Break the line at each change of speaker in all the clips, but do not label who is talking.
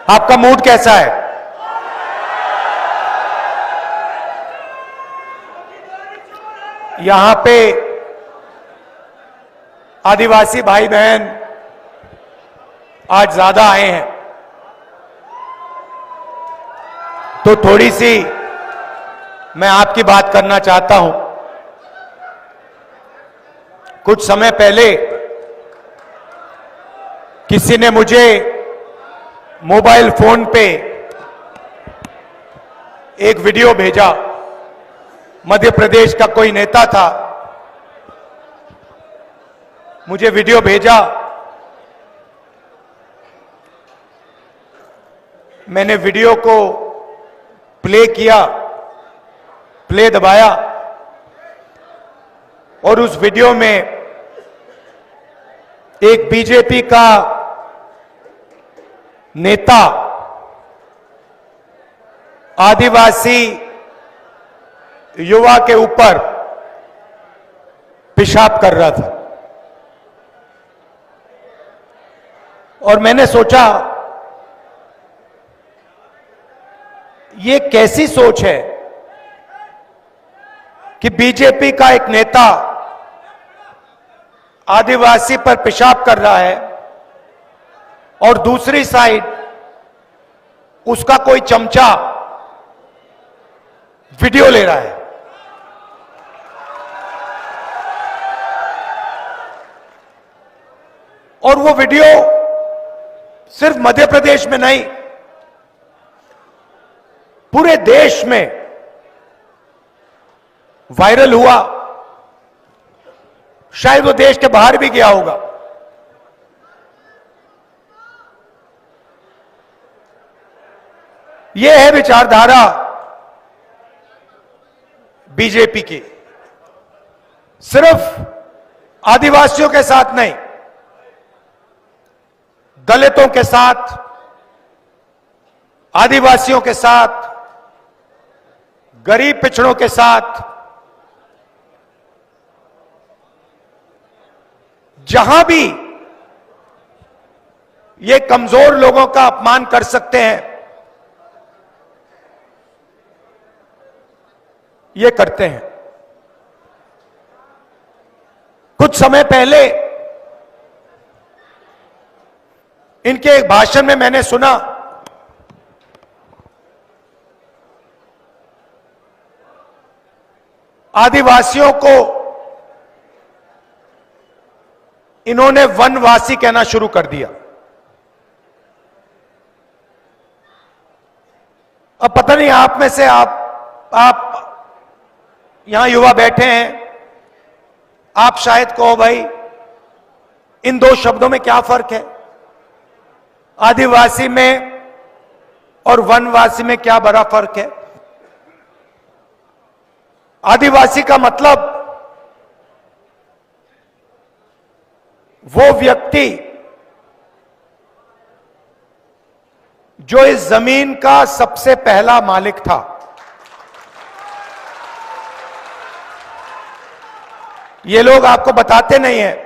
आपका मूड कैसा है? यहां पे आदिवासी भाई बहन आज ज्यादा आए हैं, तो थोड़ी सी मैं आपकी बात करना चाहता हूं। कुछ समय पहले किसी ने मुझे मोबाइल फोन पे एक वीडियो भेजा। मध्य प्रदेश का कोई नेता था, मुझे वीडियो भेजा। मैंने वीडियो को प्ले किया, प्ले दबाया और उस वीडियो में एक बीजेपी का नेता आदिवासी युवा के ऊपर पेशाब कर रहा था। और मैंने सोचा ये कैसी सोच है कि बीजेपी का एक नेता आदिवासी पर पेशाब कर रहा है और दूसरी साइड उसका कोई चमचा वीडियो ले रहा है। और वो वीडियो सिर्फ मध्य प्रदेश में नहीं, पूरे देश में वायरल हुआ। शायद वो देश के बाहर भी गया होगा। ये है विचारधारा बीजेपी की। सिर्फ आदिवासियों के साथ नहीं, दलितों के साथ, आदिवासियों के साथ, गरीब पिछड़ों के साथ, जहां भी ये कमजोर लोगों का अपमान कर सकते हैं, ये करते हैं। कुछ समय पहले इनके एक भाषण में मैंने सुना आदिवासियों को इन्होंने वनवासी कहना शुरू कर दिया। अब पता नहीं आप में से आप यहां युवा बैठे हैं, आप शायद कहो भाई इन दो शब्दों में क्या फर्क है, आदिवासी में और वनवासी में क्या बड़ा फर्क है। आदिवासी का मतलब वो व्यक्ति जो इस जमीन का सबसे पहला मालिक था। ये लोग आपको बताते नहीं हैं,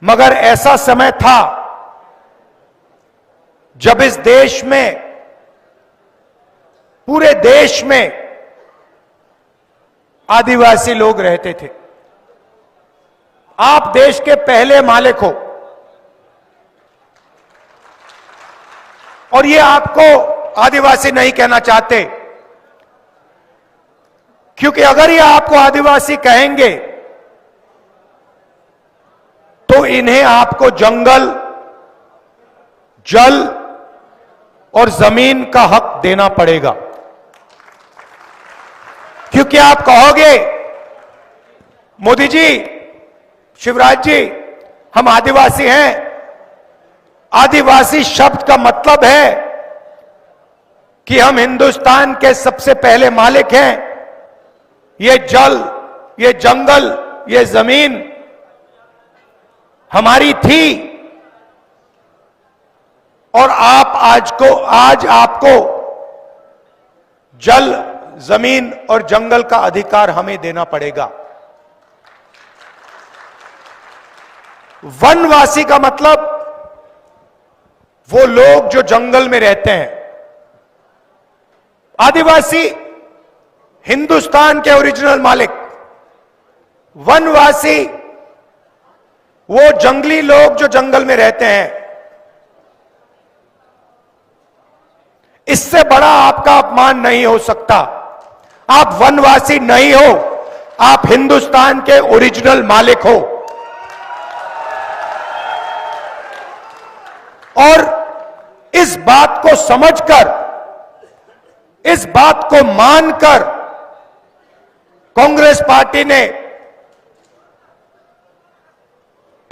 मगर ऐसा समय था जब इस देश में, पूरे देश में आदिवासी लोग रहते थे। आप देश के पहले मालिक हो और ये आपको आदिवासी नहीं कहना चाहते, क्योंकि अगर ये आपको आदिवासी कहेंगे तो इन्हें आपको जंगल, जल और जमीन का हक देना पड़ेगा। क्योंकि आप कहोगे मोदी जी, शिवराज जी, हम आदिवासी हैं। आदिवासी शब्द का मतलब है कि हम हिंदुस्तान के सबसे पहले मालिक हैं। ये जल, ये जंगल, ये जमीन हमारी थी और आज आपको जल, जमीन और जंगल का अधिकार हमें देना पड़ेगा। वनवासी का मतलब वो लोग जो जंगल में रहते हैं, आदिवासी हिंदुस्तान के ओरिजिनल मालिक, वनवासी वो जंगली लोग जो जंगल में रहते हैं, इससे बड़ा आपका अपमान नहीं हो सकता। आप वनवासी नहीं हो, आप हिंदुस्तान के ओरिजिनल मालिक हो। और इस बात को समझकर, इस बात को मानकर कांग्रेस पार्टी ने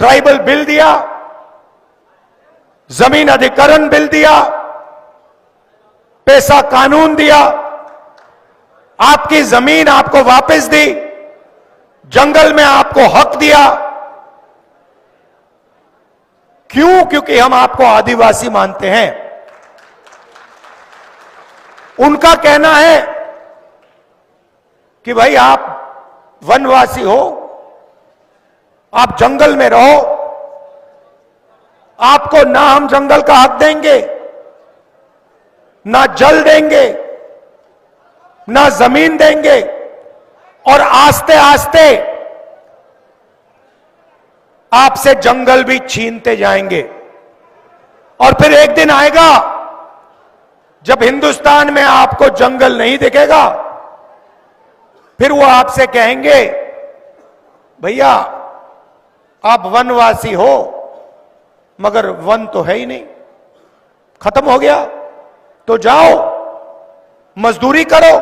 ट्राइबल बिल दिया, जमीन अधिग्रहण बिल दिया, पैसा कानून दिया, आपकी जमीन आपको वापस दी, जंगल में आपको हक दिया। क्यों? क्योंकि हम आपको आदिवासी मानते हैं। उनका कहना है कि भाई आप वनवासी हो, आप जंगल में रहो, आपको ना हम जंगल का हक देंगे, ना जल देंगे, ना जमीन देंगे, और आस्ते आस्ते आपसे जंगल भी छीनते जाएंगे। और फिर एक दिन आएगा जब हिंदुस्तान में आपको जंगल नहीं दिखेगा, फिर वो आपसे कहेंगे भैया आप वनवासी हो मगर वन तो है ही नहीं, खत्म हो गया, तो जाओ मजदूरी करो,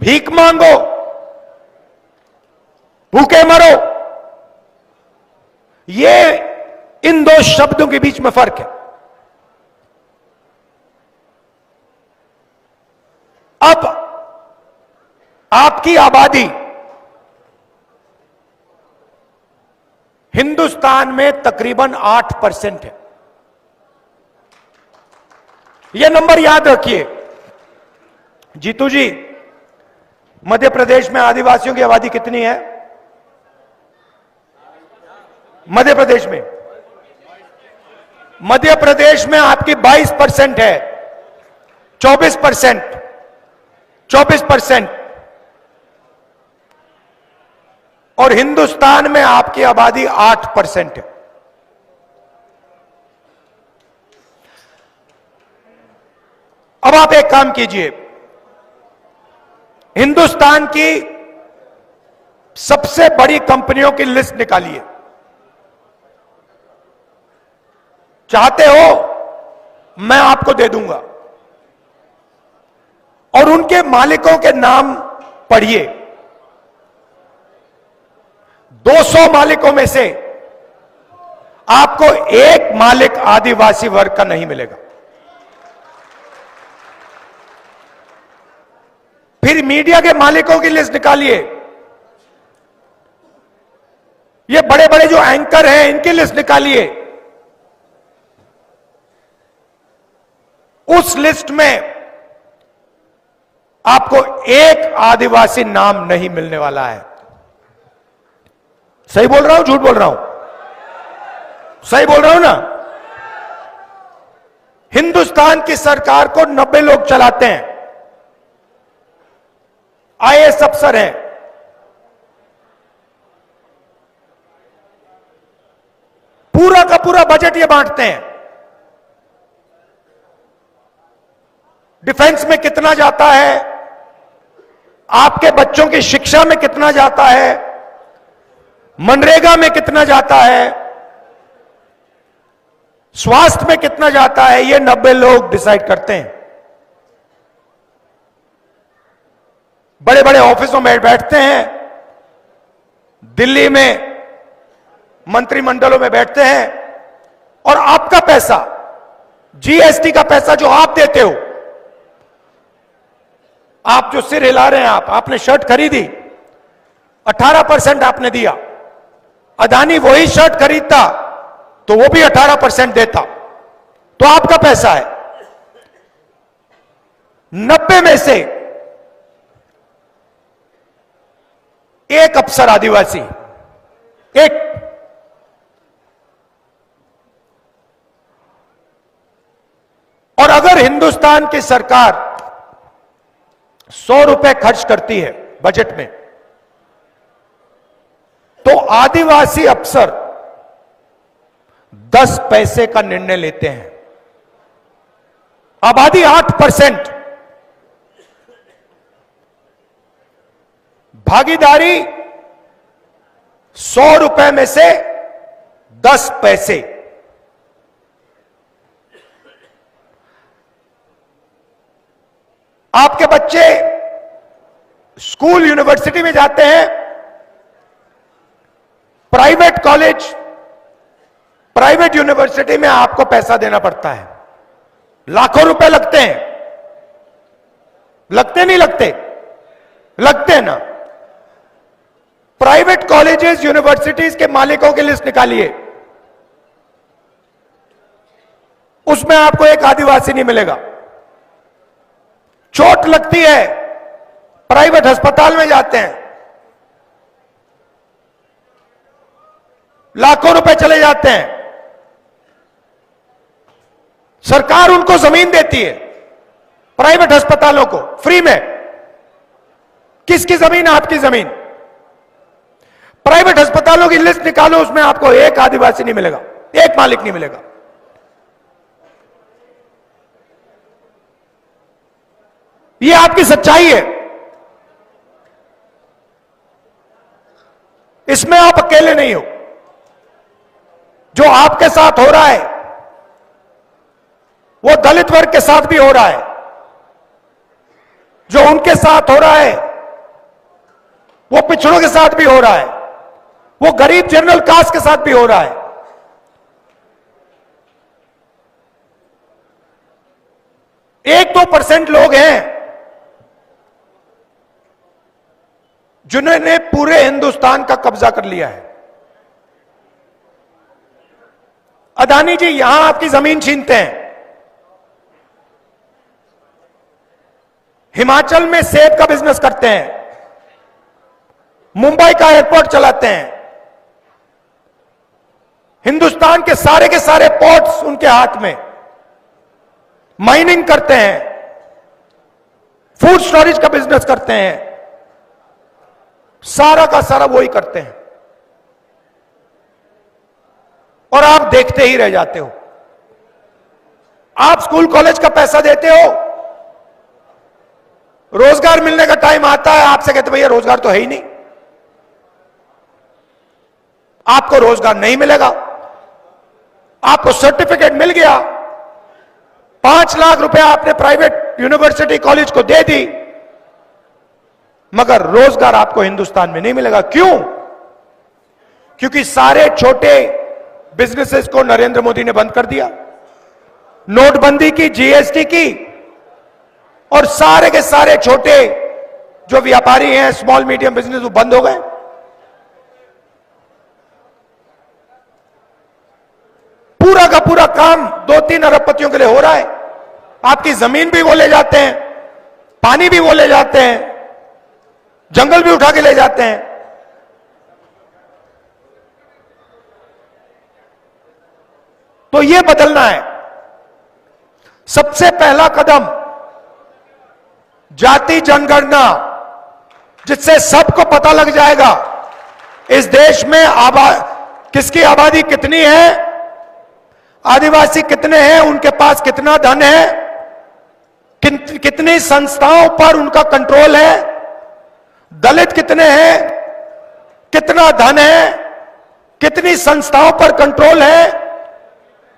भीख मांगो, भूखे मरो। ये इन दो शब्दों के बीच में फर्क है। अब आपकी आबादी हिंदुस्तान में तकरीबन 8% है। यह नंबर याद रखिए। जीतू जी, मध्य प्रदेश में आदिवासियों की आबादी कितनी है? मध्य प्रदेश में आपकी 22% है, 24%, और हिंदुस्तान में आपकी आबादी 8% है। अब आप एक काम कीजिए, हिंदुस्तान की सबसे बड़ी कंपनियों की लिस्ट निकालिए। चाहते हो मैं आपको दे दूंगा, और उनके मालिकों के नाम पढ़िए। 200 मालिकों में से आपको एक मालिक आदिवासी वर्ग का नहीं मिलेगा। फिर मीडिया के मालिकों की लिस्ट निकालिए। ये बड़े बड़े जो एंकर हैं इनकी लिस्ट निकालिए। उस लिस्ट में आपको एक आदिवासी नाम नहीं मिलने वाला है। सही बोल रहा हूं, झूठ बोल रहा हूं? सही बोल रहा हूं ना? हिंदुस्तान की सरकार को 90 लोग चलाते हैं, आईएएस अफसर हैं, पूरा का पूरा बजट ये बांटते हैं। डिफेंस में कितना जाता है, आपके बच्चों की शिक्षा में कितना जाता है, मनरेगा में कितना जाता है, स्वास्थ्य में कितना जाता है, ये 90 लोग डिसाइड करते हैं। बड़े बड़े ऑफिसों में बैठते हैं, दिल्ली में मंत्रिमंडलों में बैठते हैं, और आपका पैसा, जीएसटी का पैसा जो आप देते हो, आप जो सिर हिला रहे हैं, आपने शर्ट खरीदी, 18% आपने दिया। अदानी वही शर्ट खरीदता तो वो भी 18% देता, तो आपका पैसा है। 90 में से एक अफसर आदिवासी, एक। अगर हिंदुस्तान की सरकार 100 रुपए खर्च करती है बजट में, तो आदिवासी अफसर 10 पैसे का निर्णय लेते हैं। आबादी 8%, भागीदारी 100 रुपए में से 10 पैसे। आपके बच्चे स्कूल यूनिवर्सिटी में जाते हैं, प्राइवेट कॉलेज, प्राइवेट यूनिवर्सिटी में आपको पैसा देना पड़ता है, लाखों रुपए लगते हैं। लगते नहीं लगते? लगते हैं ना। प्राइवेट कॉलेजेस यूनिवर्सिटीज के मालिकों की लिस्ट निकालिए, उसमें आपको एक आदिवासी नहीं मिलेगा। चोट लगती है, प्राइवेट अस्पताल में जाते हैं, लाखों रुपए चले जाते हैं। सरकार उनको जमीन देती है, प्राइवेट अस्पतालों को फ्री में। किसकी जमीन? आपकी जमीन। प्राइवेट अस्पतालों की लिस्ट निकालो, उसमें आपको एक आदिवासी नहीं मिलेगा, एक मालिक नहीं मिलेगा। यह आपकी सच्चाई है। इसमें आप अकेले नहीं हो। जो आपके साथ हो रहा है वो दलित वर्ग के साथ भी हो रहा है, जो उनके साथ हो रहा है वो पिछड़ों के साथ भी हो रहा है, वो गरीब जनरल कास्ट के साथ भी हो रहा है। एक 2% लोग हैं जिन्होंने पूरे हिंदुस्तान का कब्जा कर लिया है। अदानी जी यहां आपकी जमीन छीनते हैं, हिमाचल में सेब का बिजनेस करते हैं, मुंबई का एयरपोर्ट चलाते हैं, हिंदुस्तान के सारे पोर्ट्स उनके हाथ में, माइनिंग करते हैं, फूड स्टोरेज का बिजनेस करते हैं, सारा का सारा वही करते हैं। और आप देखते ही रह जाते हो। आप स्कूल कॉलेज का पैसा देते हो, रोजगार मिलने का टाइम आता है, आपसे कहते भैया रोजगार तो है ही नहीं, आपको रोजगार नहीं मिलेगा। आपको सर्टिफिकेट मिल गया, 5 लाख रुपए आपने प्राइवेट यूनिवर्सिटी कॉलेज को दे दी, मगर रोजगार आपको हिंदुस्तान में नहीं मिलेगा। क्यों? क्योंकि सारे छोटे बिजनेसेस को नरेंद्र मोदी ने बंद कर दिया, नोटबंदी की, जीएसटी की, और सारे के सारे छोटे जो व्यापारी हैं, स्मॉल मीडियम बिजनेस, वो बंद हो गए। पूरा का पूरा काम 2-3 अरबपतियों के लिए हो रहा है। आपकी जमीन भी वो ले जाते हैं, पानी भी वो ले जाते हैं, जंगल भी उठा के ले जाते हैं। तो ये बदलना है। सबसे पहला कदम जाति जनगणना, जिससे सबको पता लग जाएगा इस देश में किसकी आबादी कितनी है, आदिवासी कितने हैं, उनके पास कितना धन है, कितनी संस्थाओं पर उनका कंट्रोल है, दलित कितने हैं, कितना धन है, कितनी संस्थाओं पर कंट्रोल है,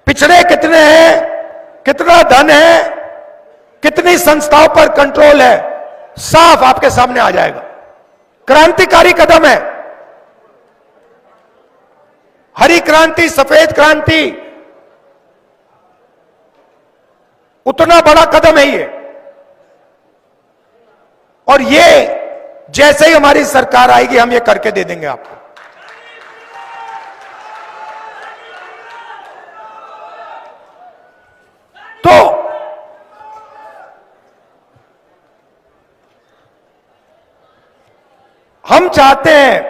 पिछड़े कितने हैं, कितना धन है, कितनी संस्थाओं पर कंट्रोल है, साफ आपके सामने आ जाएगा। क्रांतिकारी कदम है। हरी क्रांति, सफेद क्रांति, उतना बड़ा कदम है ये। और ये जैसे ही हमारी सरकार आएगी हम ये करके दे देंगे आपको। तो हम चाहते हैं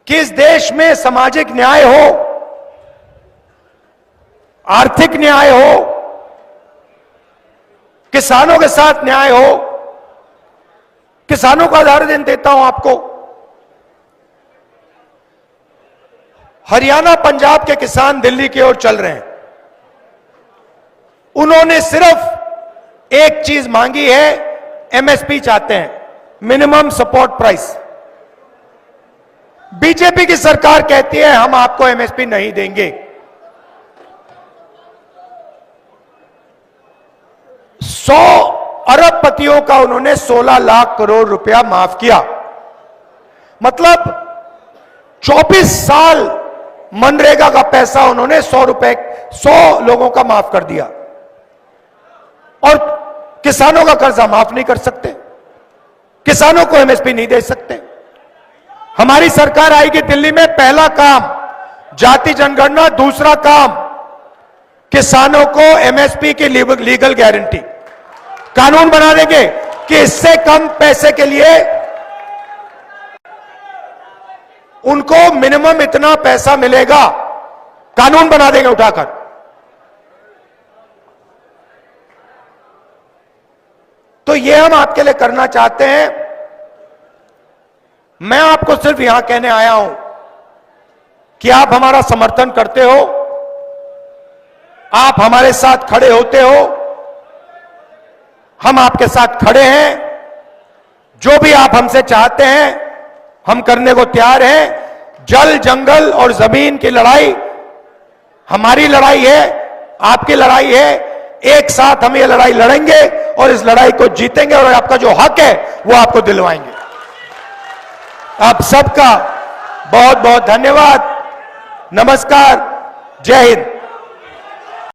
कि इस देश में सामाजिक न्याय हो, आर्थिक न्याय हो, किसानों के साथ न्याय हो। किसानों का उदाहरण देता हूं आपको। हरियाणा पंजाब के किसान दिल्ली की ओर चल रहे हैं। उन्होंने सिर्फ एक चीज मांगी है, एमएसपी चाहते हैं, मिनिमम सपोर्ट प्राइस। बीजेपी की सरकार कहती है हम आपको एमएसपी नहीं देंगे। 100 अरबपतियों का उन्होंने 16 लाख करोड़ रुपया माफ किया। मतलब 24 साल मनरेगा का पैसा उन्होंने 100 लोगों का माफ कर दिया। और किसानों का कर्जा माफ नहीं कर सकते, किसानों को एमएसपी नहीं दे सकते। हमारी सरकार आएगी दिल्ली में, पहला काम जाति जनगणना, दूसरा काम किसानों को एमएसपी की लीगल गारंटी, कानून बना देंगे कि इससे कम पैसे के लिए उनको मिनिमम इतना पैसा मिलेगा, कानून बना देंगे उठाकर। तो यह हम आपके लिए करना चाहते हैं। मैं आपको सिर्फ यहां कहने आया हूं कि आप हमारा समर्थन करते हो, आप हमारे साथ खड़े होते हो, हम आपके साथ खड़े हैं। जो भी आप हमसे चाहते हैं हम करने को तैयार हैं। जल, जंगल और जमीन की लड़ाई हमारी लड़ाई है, आपकी लड़ाई है। एक साथ हम ये लड़ाई लड़ेंगे और इस लड़ाई को जीतेंगे और आपका जो हक है वो आपको दिलवाएंगे। आप सबका बहुत बहुत धन्यवाद। नमस्कार, जय हिंद।